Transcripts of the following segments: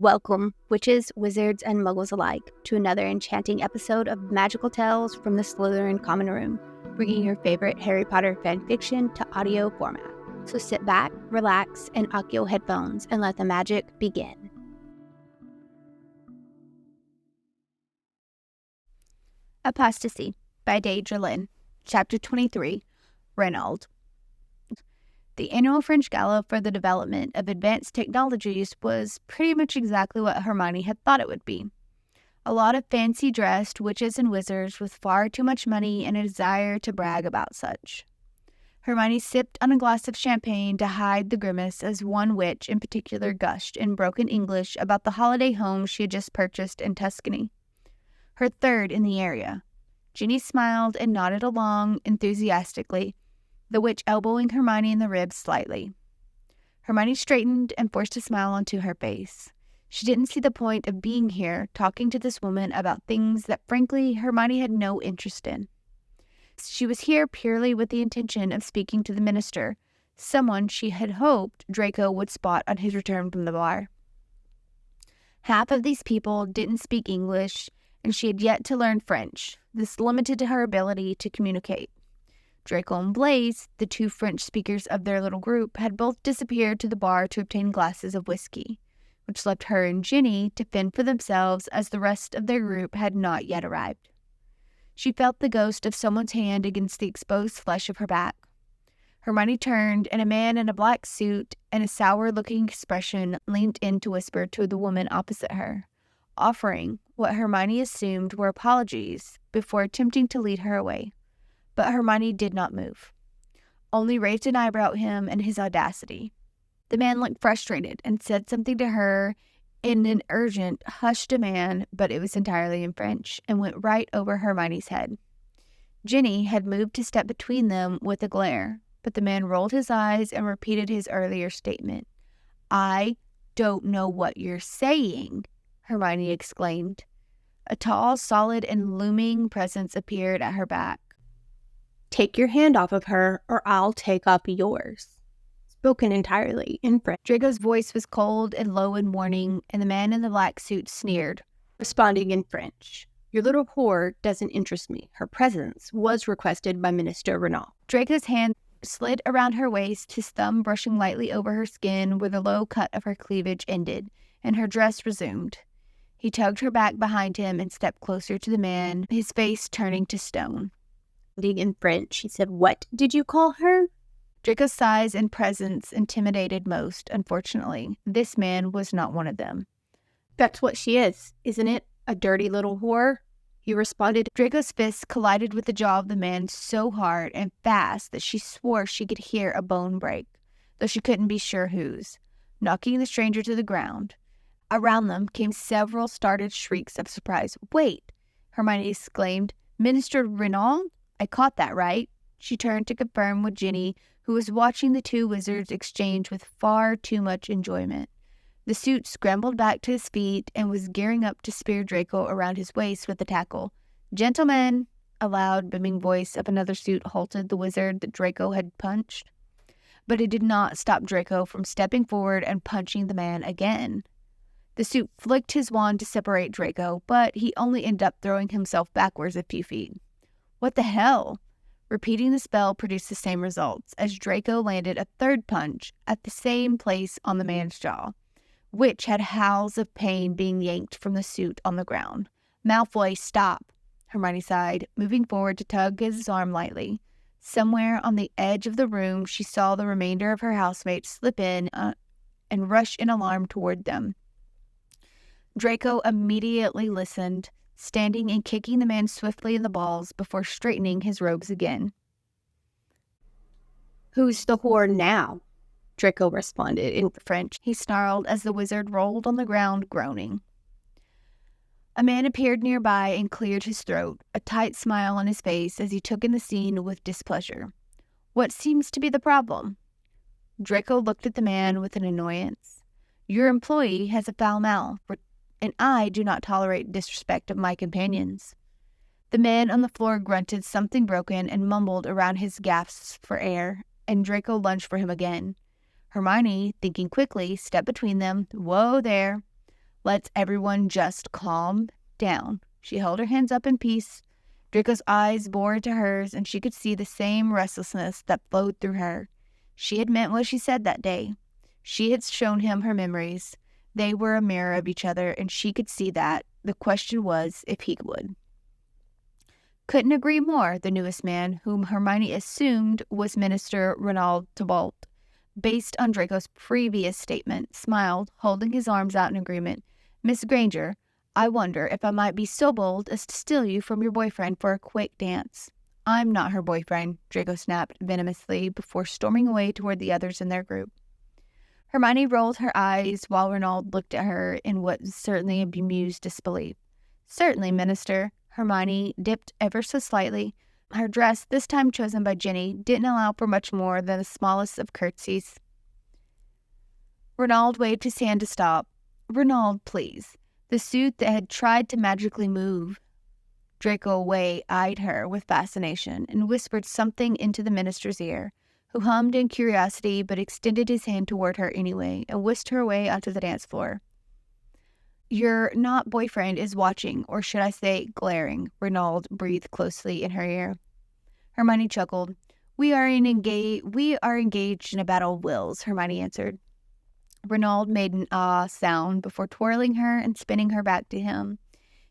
Welcome, witches, wizards, and muggles alike, to another enchanting episode of Magical Tales from the Slytherin Common Room, bringing your favorite Harry Potter fanfiction to audio format. So sit back, relax, and Accio headphones, and let the magic begin. Apostasy by Deydralinne, Chapter 23, Renauld. The annual French Gala for the development of advanced technologies was pretty much exactly what Hermione had thought it would be. A lot of fancy-dressed witches and wizards with far too much money and a desire to brag about such. Hermione sipped on a glass of champagne to hide the grimace as one witch in particular gushed in broken English about the holiday home she had just purchased in Tuscany. Her third in the area. Ginny smiled and nodded along enthusiastically, the witch elbowing Hermione in the ribs slightly. Hermione straightened and forced a smile onto her face. She didn't see the point of being here talking to this woman about things that, frankly, Hermione had no interest in. She was here purely with the intention of speaking to the minister, someone she had hoped Draco would spot on his return from the bar. Half of these people didn't speak English, and she had yet to learn French. This limited her ability to communicate. Draco and Blaise, the two French speakers of their little group, had both disappeared to the bar to obtain glasses of whiskey, which left her and Ginny to fend for themselves as the rest of their group had not yet arrived. She felt the ghost of someone's hand against the exposed flesh of her back. Hermione turned, and a man in a black suit and a sour-looking expression leaned in to whisper to the woman opposite her, offering what Hermione assumed were apologies before attempting to lead her away. But Hermione did not move, only raised an eyebrow at him and his audacity. The man looked frustrated and said something to her in an urgent, hushed demand, but it was entirely in French, and went right over Hermione's head. Ginny had moved to step between them with a glare, but the man rolled his eyes and repeated his earlier statement. "I don't know what you're saying," Hermione exclaimed. A tall, solid, and looming presence appeared at her back. "Take your hand off of her, or I'll take off yours." Spoken entirely in French. Draco's voice was cold and low in warning, and the man in the black suit sneered, Responding in French. "Your little whore doesn't interest me. Her presence was requested by Minister Renauld." Draco's hand slid around her waist, his thumb brushing lightly over her skin where the low cut of her cleavage ended, and her dress resumed. He tugged her back behind him and stepped closer to the man, his face turning to stone. In French, he said, "What did you call her?" Draco's size and presence intimidated most, unfortunately. This man was not one of them. "That's what she is, isn't it? A dirty little whore?" he responded. Draco's fist collided with the jaw of the man so hard and fast that she swore she could hear a bone break, though she couldn't be sure whose, knocking the stranger to the ground. Around them came several startled shrieks of surprise. "Wait!" Hermione exclaimed. "Minister Renauld? I caught that right." She turned to confirm with Ginny, who was watching the two wizards exchange with far too much enjoyment. The suit scrambled back to his feet and was gearing up to spear Draco around his waist with the tackle. "Gentlemen!" A loud, booming voice of another suit halted the wizard that Draco had punched. But it did not stop Draco from stepping forward and punching the man again. The suit flicked his wand to separate Draco, but he only ended up throwing himself backwards a few feet. "What the hell?" Repeating the spell produced the same results, as Draco landed a third punch at the same place on the man's jaw, which had howls of pain being yanked from the suit on the ground. "Malfoy, stop!" Hermione sighed, moving forward to tug his arm lightly. Somewhere on the edge of the room, she saw the remainder of her housemates slip in and rush in alarm toward them. Draco immediately listened, standing and kicking the man swiftly in the balls before straightening his robes again. "Who's the whore now?" Draco responded in French. He snarled as the wizard rolled on the ground, groaning. A man appeared nearby and cleared his throat, a tight smile on his face as he took in the scene with displeasure. "What seems to be the problem?" Draco looked at the man with an annoyance. "Your employee has a foul mouth, and I do not tolerate disrespect of my companions." The man on the floor grunted something broken and mumbled around his gasps for air, and Draco lunged for him again. Hermione, thinking quickly, stepped between them. "Whoa there!" Let's everyone just calm down. She held her hands up in peace. Draco's eyes bored into hers, and she could see the same restlessness that flowed through her. She had meant what she said that day. She had shown him her memories. They were a mirror of each other, and she could see that. The question was if he would. Couldn't agree more, the newest man, whom Hermione assumed was Minister Renauld, based on Draco's previous statement, smiled, holding his arms out in agreement. Miss Granger, I wonder if I might be so bold as to steal you from your boyfriend for a quick dance. I'm not her boyfriend, Draco snapped venomously before storming away toward the others in their group. Hermione rolled her eyes while Renauld looked at her in what was certainly a bemused disbelief. Certainly, Minister. Hermione dipped ever so slightly. Her dress, this time chosen by Ginny, didn't allow for much more than the smallest of curtsies. Renauld waved his hand to stop. Renauld, please. The suit that had tried to magically move. Draco away eyed her with fascination and whispered something into the minister's ear, who hummed in curiosity but extended his hand toward her anyway and whisked her away onto the dance floor. Your not boyfriend is watching, or should I say glaring, Renauld breathed closely in her ear. Hermione chuckled. We are engaged in a battle of wills, Hermione answered. Renauld made an ah sound before twirling her and spinning her back to him.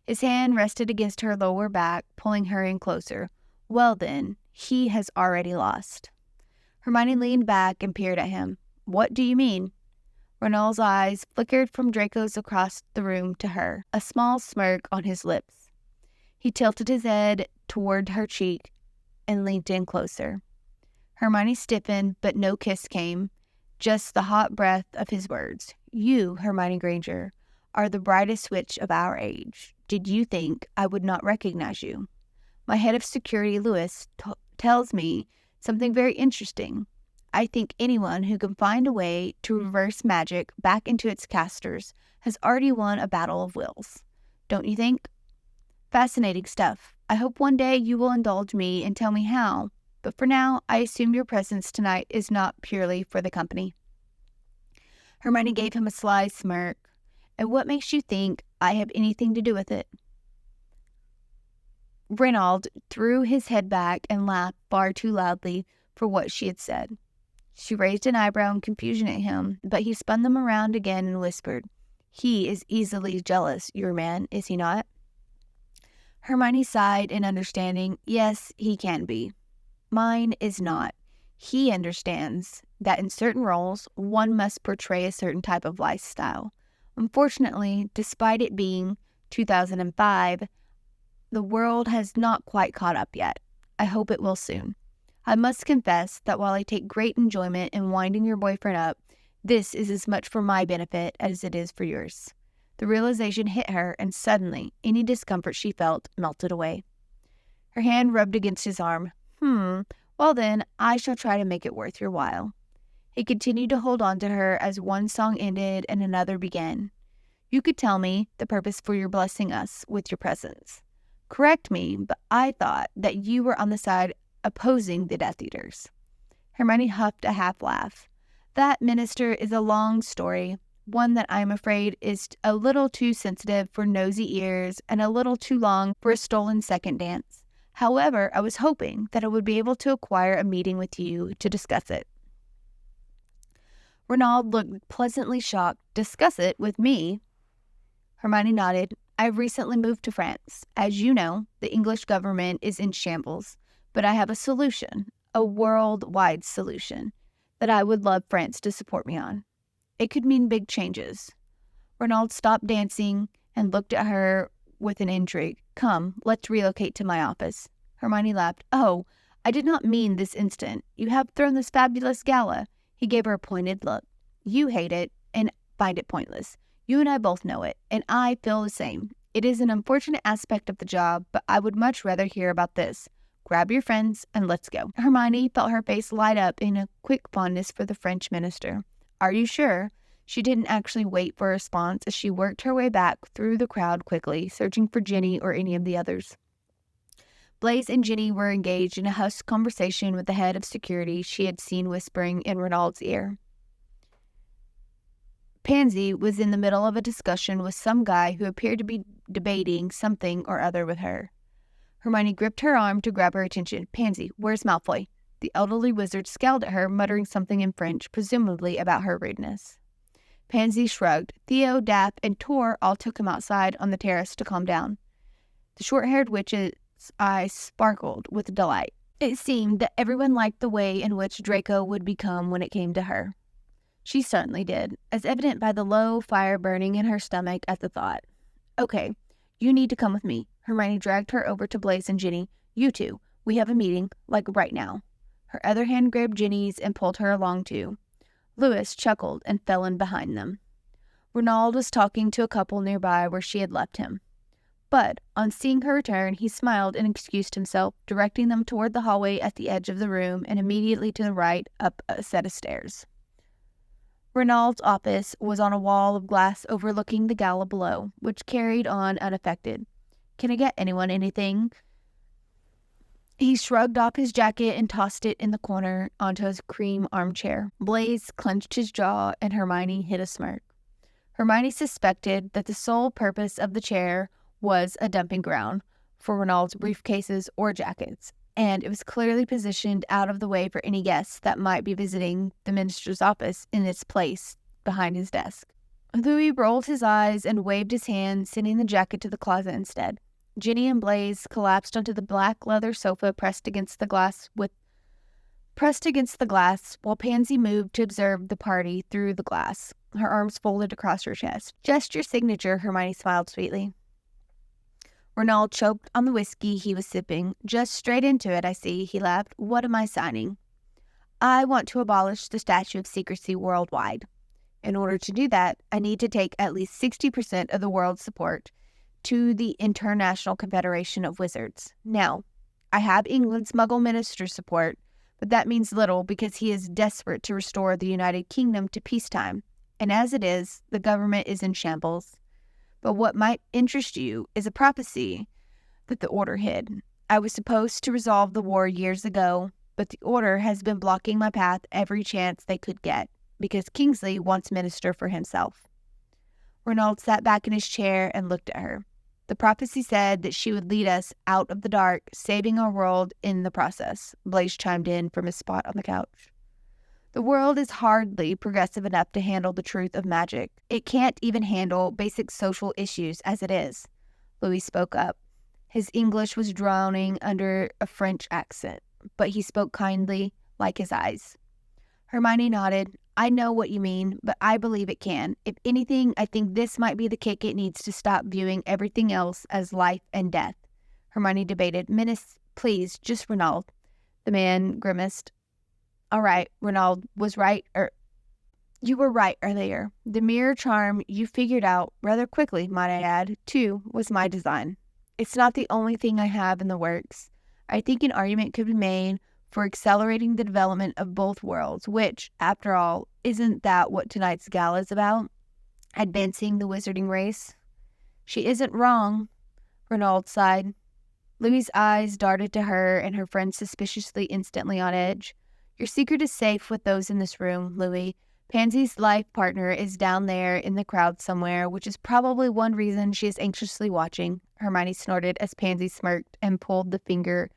His hand rested against her lower back, pulling her in closer. Well then, he has already lost. Hermione leaned back and peered at him. What do you mean? Renauld's eyes flickered from Draco's across the room to her, a small smirk on his lips. He tilted his head toward her cheek and leaned in closer. Hermione stiffened, but no kiss came, just the hot breath of his words. You, Hermione Granger, are the brightest witch of our age. Did you think I would not recognize you? My head of security, Lewis, tells me something very interesting. I think anyone who can find a way to reverse magic back into its casters has already won a battle of wills. Don't you think? Fascinating stuff. I hope one day you will indulge me and tell me how, but for now, I assume your presence tonight is not purely for the company. Hermione gave him a sly smirk. And what makes you think I have anything to do with it? Renauld threw his head back and laughed far too loudly for what she had said. She raised an eyebrow in confusion at him, but he spun them around again and whispered, He is easily jealous, your man, is he not? Hermione sighed in understanding. Yes, he can be. Mine is not. He understands that in certain roles, one must portray a certain type of lifestyle. Unfortunately, despite it being 2005, the world has not quite caught up yet. I hope it will soon. I must confess that while I take great enjoyment in winding your boyfriend up, this is as much for my benefit as it is for yours. The realization hit her, and suddenly any discomfort she felt melted away. Her hand rubbed against his arm. Well then, I shall try to make it worth your while. He continued to hold on to her as one song ended and another began. You could tell me the purpose for your blessing us with your presence. Correct me, but I thought that you were on the side opposing the Death Eaters. Hermione huffed a half-laugh. That, Minister, is a long story, one that I'm afraid is a little too sensitive for nosy ears and a little too long for a stolen second dance. However, I was hoping that I would be able to acquire a meeting with you to discuss it. Renauld looked pleasantly shocked. Discuss it with me? Hermione nodded. I've recently moved to France. As you know, the English government is in shambles. But I have a solution, a worldwide solution, that I would love France to support me on. It could mean big changes. Renauld stopped dancing and looked at her with an intrigue. Come, let's relocate to my office. Hermione laughed. Oh, I did not mean this instant. You have thrown this fabulous gala. He gave her a pointed look. You hate it and find it pointless. You and I both know it, and I feel the same. It is an unfortunate aspect of the job, but I would much rather hear about this. Grab your friends and let's go. Hermione felt her face light up in a quick fondness for the French minister. Are you sure? She didn't actually wait for a response as she worked her way back through the crowd quickly, searching for Ginny or any of the others. Blaise and Ginny were engaged in a hushed conversation with the head of security she had seen whispering in Renauld's ear. Pansy was in the middle of a discussion with some guy who appeared to be debating something or other with her. Hermione gripped her arm to grab her attention. "Pansy, where's Malfoy?" The elderly wizard scowled at her, muttering something in French, presumably about her rudeness. Pansy shrugged. Theo, Dap, and Tor all took him outside on the terrace to calm down. The short-haired witch's eyes sparkled with delight. It seemed that everyone liked the way in which Draco would become when it came to her. She certainly did, as evident by the low fire burning in her stomach at the thought. "Okay, you need to come with me." Hermione dragged her over to Blaise and Ginny. "You two, we have a meeting, like right now." Her other hand grabbed Ginny's and pulled her along too. Lewis chuckled and fell in behind them. Renauld was talking to a couple nearby where she had left him. But, on seeing her return, he smiled and excused himself, directing them toward the hallway at the edge of the room and immediately to the right, up a set of stairs. Renauld's office was on a wall of glass overlooking the gala below, which carried on unaffected. "Can I get anyone anything?" He shrugged off his jacket and tossed it in the corner onto his cream armchair. Blaise clenched his jaw, and Hermione hid a smirk. Hermione suspected that the sole purpose of the chair was a dumping ground for Renauld's briefcases or jackets, and it was clearly positioned out of the way for any guests that might be visiting the minister's office in its place behind his desk. Louis rolled his eyes and waved his hand, sending the jacket to the closet instead. Ginny and Blaise collapsed onto the black leather sofa pressed against the glass, while Pansy moved to observe the party through the glass, her arms folded across her chest. "Just your signature," Hermione smiled sweetly. Renauld choked on the whiskey he was sipping. "Just straight into it, I see," he laughed. "What am I signing?" "I want to abolish the statute of secrecy worldwide. In order to do that, I need to take at least 60% of the world's support to the International Confederation of Wizards. Now, I have England's Muggle minister's support, but that means little because he is desperate to restore the United Kingdom to peacetime, and as it is, the government is in shambles. But what might interest you is a prophecy that the Order hid. I was supposed to resolve the war years ago, but the Order has been blocking my path every chance they could get, because Kingsley wants minister for himself." Renauld sat back in his chair and looked at her. "The prophecy said that she would lead us out of the dark, saving our world in the process," Blaise chimed in from his spot on the couch. "The world is hardly progressive enough to handle the truth of magic. It can't even handle basic social issues as it is." Louis spoke up. His English was drowning under a French accent, but he spoke kindly, like his eyes. Hermione nodded. "I know what you mean, but I believe it can. If anything, I think this might be the kick it needs to stop viewing everything else as life and death." Hermione debated. "Menace, please, just Renauld." The man grimaced. "All right, Renauld was right, you were right earlier. The mirror charm you figured out rather quickly, might I add, too, was my design. It's not the only thing I have in the works. I think an argument could be made for accelerating the development of both worlds, which, after all, isn't that what tonight's gala is about? Advancing the wizarding race?" "She isn't wrong," Renauld sighed. Louis's eyes darted to her and her friend suspiciously instantly on edge. "Your secret is safe with those in this room, Louis. Pansy's life partner is down there in the crowd somewhere, which is probably one reason she is anxiously watching," Hermione snorted as Pansy smirked and pulled the finger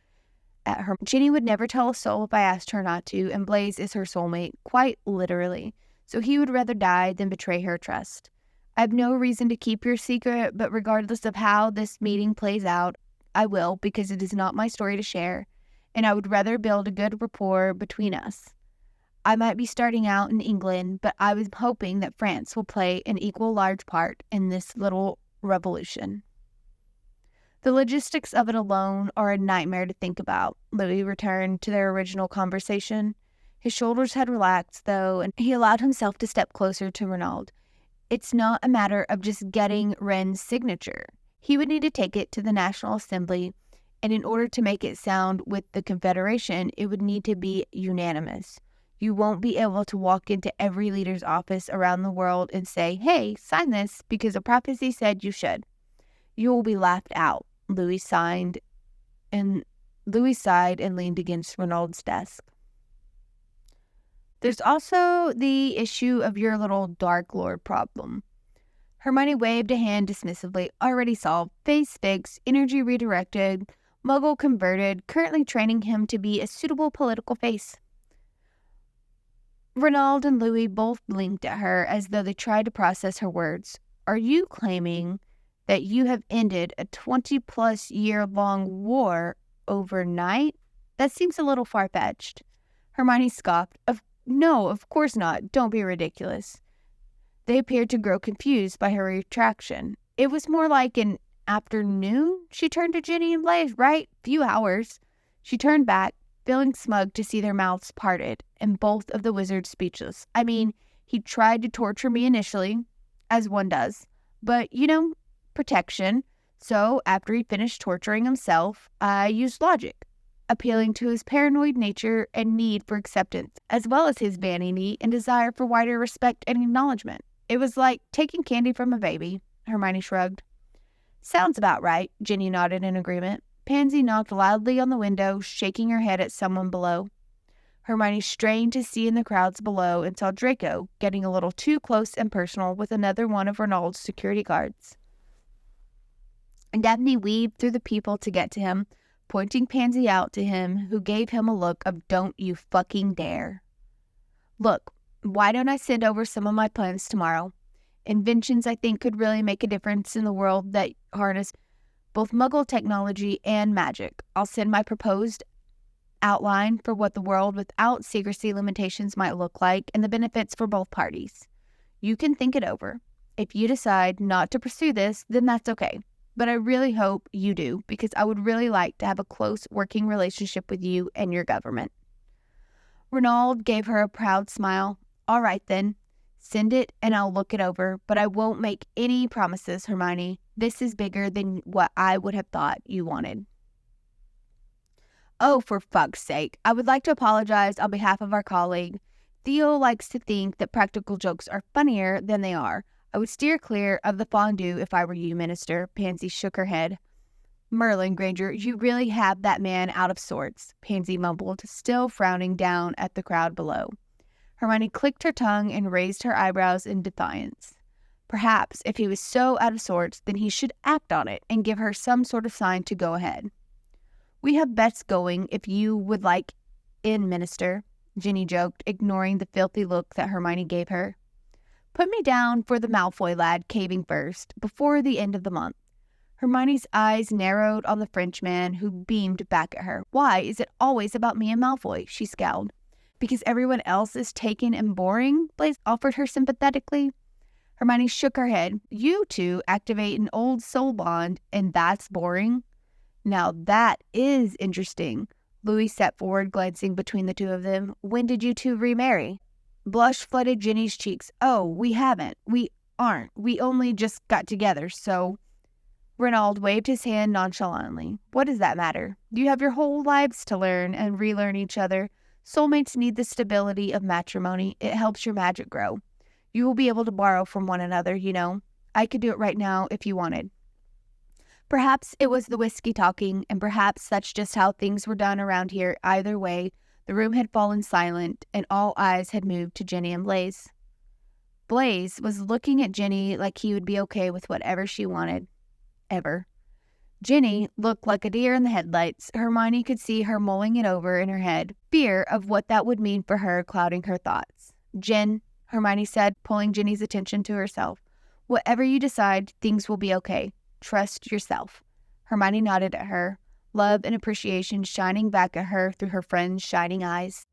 at her. "Ginny would never tell a soul if I asked her not to, and Blaise is her soulmate, quite literally, so he would rather die than betray her trust. I have no reason to keep your secret, but regardless of how this meeting plays out, I will, because it is not my story to share, and I would rather build a good rapport between us. I might be starting out in England, but I was hoping that France will play an equal large part in this little revolution." "The logistics of it alone are a nightmare to think about," Louis returned to their original conversation. His shoulders had relaxed, though, and he allowed himself to step closer to Renauld. "It's not a matter of just getting Ren's signature. He would need to take it to the National Assembly, and in order to make it sound with the Confederation, it would need to be unanimous. You won't be able to walk into every leader's office around the world and say, 'Hey, sign this, because a prophecy said you should.' You will be laughed out." Louis sighed and leaned against Renauld's desk. There's also the issue of your little Dark Lord problem. Hermione waved a hand dismissively. Already solved. Face fixed. Energy redirected. Muggle converted. Currently training him to be a suitable political face. Renauld and Louis both blinked at her as though they tried to process her words. Are you claiming that you have ended a 20-plus year long war overnight? That seems a little far-fetched. Hermione scoffed. No, of course not. Don't be ridiculous. They appeared to grow confused by her retraction. It was more like an afternoon, she turned to Ginny and Blaise, right? Few hours. She turned back, feeling smug to see their mouths parted, and both of the wizards speechless. I mean, he tried to torture me initially, as one does, but, protection. So, after he finished torturing himself, I used logic, appealing to his paranoid nature and need for acceptance, as well as his vanity and desire for wider respect and acknowledgement. It was like taking candy from a baby, Hermione shrugged. Sounds about right, Ginny nodded in agreement. Pansy knocked loudly on the window, shaking her head at someone below. Hermione strained to see in the crowds below and saw Draco getting a little too close and personal with another one of Renauld's security guards. And Daphne weaved through the people to get to him, pointing Pansy out to him, who gave him a look of don't you fucking dare. Look, why don't I send over some of my plans tomorrow? Inventions I think could really make a difference in the world that harness both Muggle technology and magic. I'll send my proposed outline for what the world without secrecy limitations might look like and the benefits for both parties. You can think it over. If you decide not to pursue this, then that's okay. But I really hope you do, because I would really like to have a close working relationship with you and your government. Renauld gave her a proud smile. All right then. Send it and I'll look it over, but I won't make any promises, Hermione. This is bigger than what I would have thought you wanted. Oh, for fuck's sake. I would like to apologize on behalf of our colleague. Theo likes to think that practical jokes are funnier than they are. I would steer clear of the fondue if I were you, Minister. Pansy shook her head. Merlin Granger, you really have that man out of sorts, Pansy mumbled, still frowning down at the crowd below. Hermione clicked her tongue and raised her eyebrows in defiance. Perhaps, if he was so out of sorts, then he should act on it and give her some sort of sign to go ahead. We have bets going if you would like in, Minister, Ginny joked, ignoring the filthy look that Hermione gave her. Put me down for the Malfoy lad caving first, before the end of the month. Hermione's eyes narrowed on the Frenchman, who beamed back at her. Why is it always about me and Malfoy? She scowled. Because everyone else is taken and boring? Blaise offered her sympathetically. Hermione shook her head. You two activate an old soul bond, and that's boring? Now that is interesting. Louis stepped forward, glancing between the two of them. When did you two remarry? Blush flooded Ginny's cheeks. Oh, we haven't. We aren't. We only just got together, so... Renauld waved his hand nonchalantly. What does that matter? You have your whole lives to learn and relearn each other. Soulmates need the stability of matrimony. It helps your magic grow. You will be able to borrow from one another, I could do it right now if you wanted. Perhaps it was the whiskey talking, and perhaps that's just how things were done around here. Either way, the room had fallen silent, and all eyes had moved to Ginny and Blaise. Blaise was looking at Ginny like he would be okay with whatever she wanted. Ever. Ginny looked like a deer in the headlights. Hermione could see her mulling it over in her head, fear of what that would mean for her clouding her thoughts. Gin, Hermione said, pulling Ginny's attention to herself. Whatever you decide, things will be okay. Trust yourself. Hermione nodded at her, love and appreciation shining back at her through her friend's shining eyes.